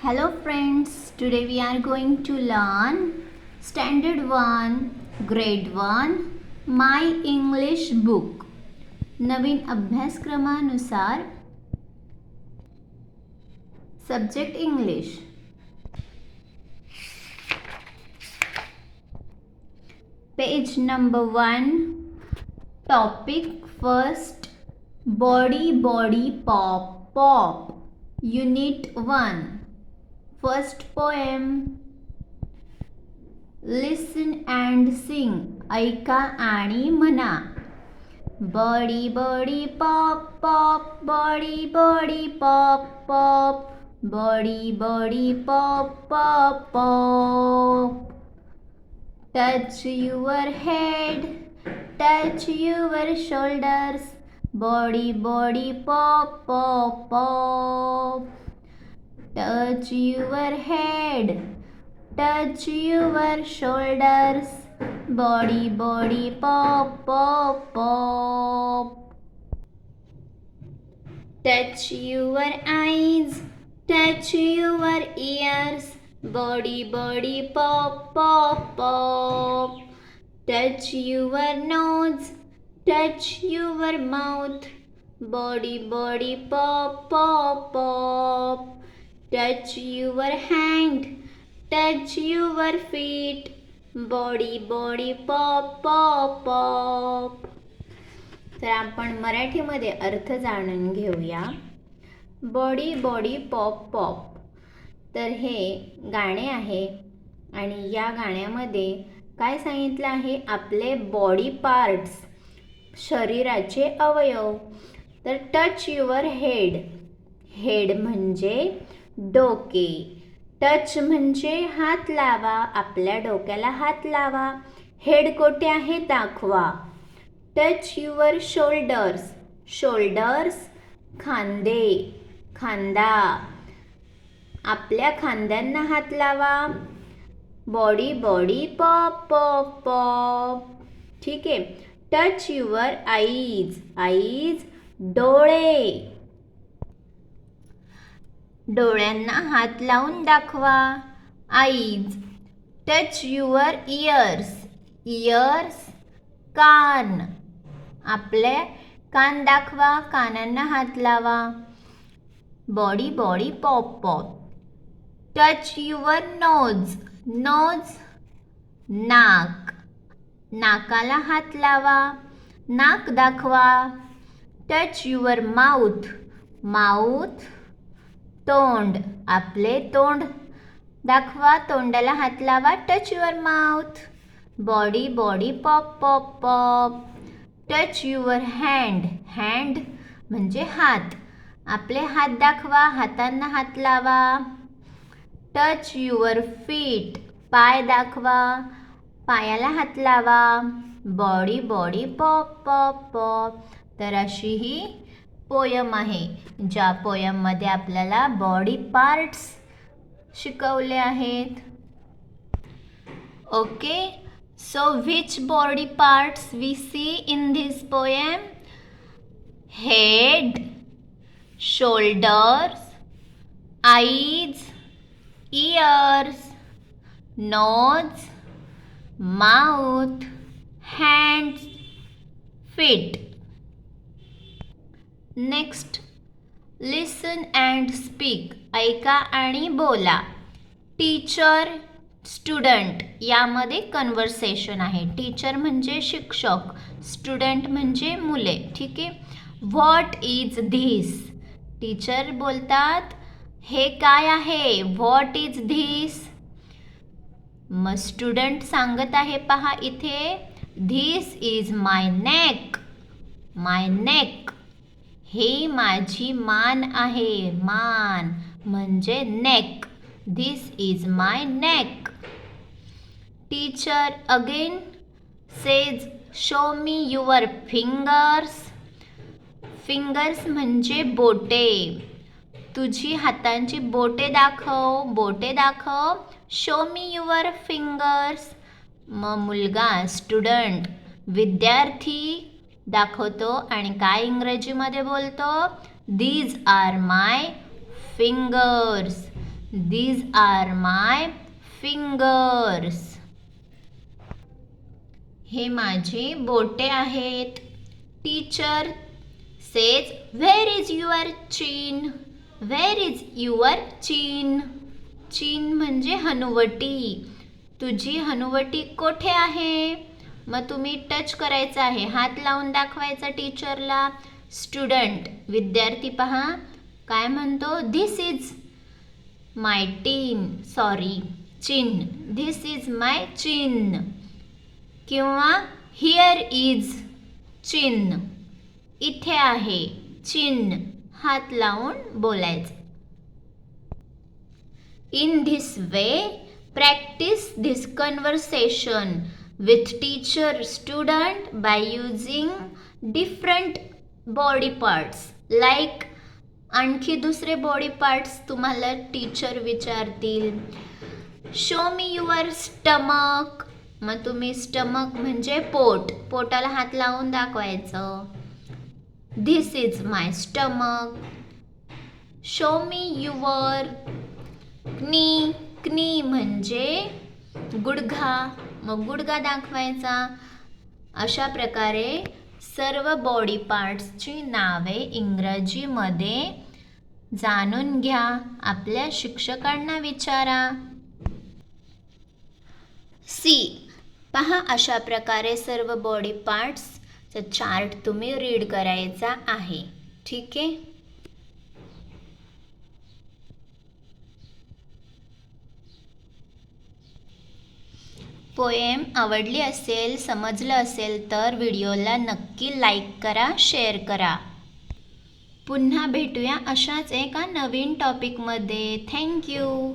Hello friends, today we are going to learn Standard 1, Grade 1, My English Book. Naveen अभ्यासक्रमानुसार Subject English. Page number 1, Topic first, Body Body Pop Pop. Unit 1. First poem. Listen and sing. ऐका आणि म्हणा. Body body pop pop, body body pop pop, body body pop pop pop. Touch your head, touch your shoulders, body body pop pop pop. Touch your head, touch your shoulders, body body pop pop pop. Touch your eyes, touch your ears, body body pop pop pop. Touch your nose, touch your mouth, body body pop pop pop. Touch your hand, touch your feet, body body pop pop pop. तर आपण मराठीमध्ये अर्थ जाणून घेऊया. Body body pop pop. तर हे गाणे आहे आणि या गाण्यामध्ये काय सांगितलं आहे? आपले बॉडी पार्ट्स, शरीराचे अवयव. तर टच युअर हेड. हेड म्हणजे डोके. टच म्हणजे हात लावा, आपल्या डोक्याला हात लावा. हेड कोठे आहे दाखवा. Touch your shoulders. शोल्डर्स खांदे, खांदा. आपल्या खांद्यांना हात लावा. Body body pop pop pop. ठीक आहे. Touch your eyes. आईज डोळे. डोळ्यांना हात लावून दाखवा. Eyes. Touch your ears. Ears कान. आपले कान दाखवा, कानांना हात लावा. Body body pop pop. Touch your nose. Nose नाक. नाकाला हात लावा, नाक दाखवा. Touch your mouth. माउथ तोंड. आपले तोंड दाखवा, तोंडाला हात लावा. Touch your mouth. Body body pop pop pop. Touch your hand. Hand म्हणजे हात. आपले हात दाखवा, हातांना हात लावा. Touch your feet. पाय दाखवा, पायाला हात लावा. Body body pop pop pop. तर अशी ही पोयम आहे, ज्या पोयममध्ये आपल्याला बॉडी पार्ट्स शिकवले आहेत. Okay, so which body parts we see in this poem? Head, shoulders, eyes, ears, nose, mouth, hands, feet. Next, listen and speak. ऐका आणि बोला. टीचर, स्टुडंट यामध्ये कन्व्हर्सेशन आहे. टीचर म्हणजे शिक्षक, स्टुडंट म्हणजे मुले. ठीक आहे. What is this? टीचर बोलतात, हे काय आहे? What is this? मग स्टुडंट सांगत आहे, पहा इथे, this is my neck. My neck. ही माझी मान आहे. मान म्हणजे neck. This is my neck. Teacher again says, show me your fingers. Fingers म्हणजे बोटे. तुझी हातांची बोटे दाखव. बोटे दाखव. Show me your fingers. मग मुलगा, स्टुडंट, विद्यार्थी दाखवतो आणि काय इंग्रजीमध्ये बोलतो? These are my fingers. These are my fingers. हे माझे बोटे आहेत. Teacher says, where is your chin? Where is your chin? chin म्हणजे हनुवटी. तुझी हनुवटी कोठे आहे? मग तुम्ही टच करायचं आहे, हात लावून दाखवायचा टीचरला. स्टुडंट विद्यार्थी पहा काय म्हणतो, this is my chin. This is my chin. किंवा हिअर इज चिन. इथे आहे चिन. हात लावून बोलायचं. In this way practice this conversation with teacher student by using different body parts. like आणखी दुसरे बॉडी पार्ट्स तुम्हाला टीचर विचारतील. Show me your stomach. मग तुम्ही स्टमक म्हणजे पोट, पोटाला हात लावून दाखवायचं. This is my stomach. Show me your नी. नी म्हणजे गुडघा, मग गुडघा दाखवायचा. अशा प्रकारे सर्व बॉडी पार्ट्सची नावे इंग्रजीमध्ये जाणून घ्या. आपल्या शिक्षकांना विचारा. सी पहा, अशा प्रकारे सर्व बॉडी पार्ट्सचा चार्ट तुम्ही रीड करायचा आहे. ठीक आहे. पोएम आवडली असेल, समजलं असेल तर व्हिडिओला नक्की लाईक करा, शेअर करा. पुन्हा भेटूया अशाच एका नवीन टॉपिकमध्ये. थँक्यू.